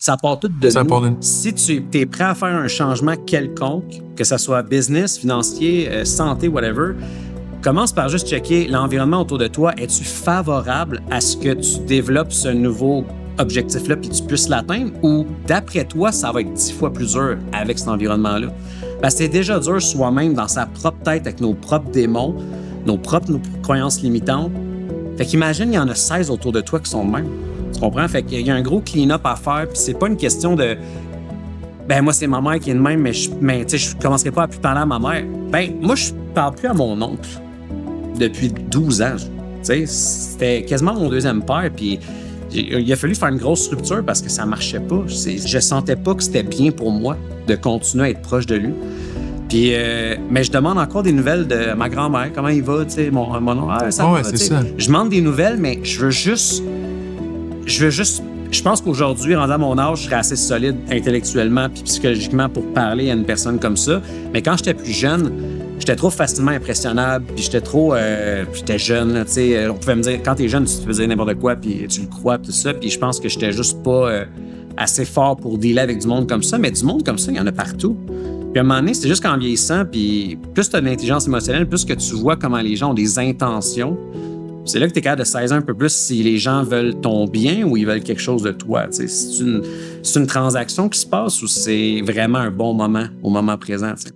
Ça part tout de Ça nous. part de nous. Si tu es prêt à faire un changement quelconque, que ce soit business, financier, santé, whatever, commence par juste checker l'environnement autour de toi. Es-tu favorable à ce que tu développes ce nouveau objectif-là puis tu puisses l'atteindre? Ou d'après toi, ça va être 10 fois plus dur avec cet environnement-là? Parce que c'est déjà dur soi-même dans sa propre tête avec nos propres démons, nos propres croyances limitantes. Fait qu'imagine, il y en a 16 autour de toi qui sont de même. Tu comprends? Fait qu'il y a un gros clean-up à faire, puis c'est pas une question de ben moi, c'est ma mère qui est de même, mais tu sais, je commencerai pas à plus parler à ma mère. Ben, moi, je parle plus à mon oncle depuis 12 ans. Tu sais, c'était quasiment mon deuxième père, puis il a fallu faire une grosse rupture parce que ça marchait pas. Je sentais pas que c'était bien pour moi de continuer à être proche de lui. Puis, mais je demande encore des nouvelles de ma grand-mère. Comment il va, tu sais, mon oncle? Ah, ça va, c'est ça. Je demande des nouvelles, mais je veux juste... Je pense qu'aujourd'hui, rendu à mon âge, je serais assez solide intellectuellement puis psychologiquement pour parler à une personne comme ça. Mais quand j'étais plus jeune, j'étais trop facilement impressionnable, puis j'étais trop... j'étais jeune, tu sais. On pouvait me dire, quand t'es jeune, tu te fais dire n'importe quoi, puis tu le crois, puis tout ça. Puis je pense que j'étais juste pas assez fort pour dealer avec du monde comme ça. Mais du monde comme ça, il y en a partout. Puis à un moment donné, c'est juste qu'en vieillissant, puis plus tu as de l'intelligence émotionnelle, plus que tu vois comment les gens ont des intentions, c'est là que tu es capable de saisir un peu plus si les gens veulent ton bien ou ils veulent quelque chose de toi. C'est une transaction qui se passe ou c'est vraiment un bon moment au moment présent. T'sais.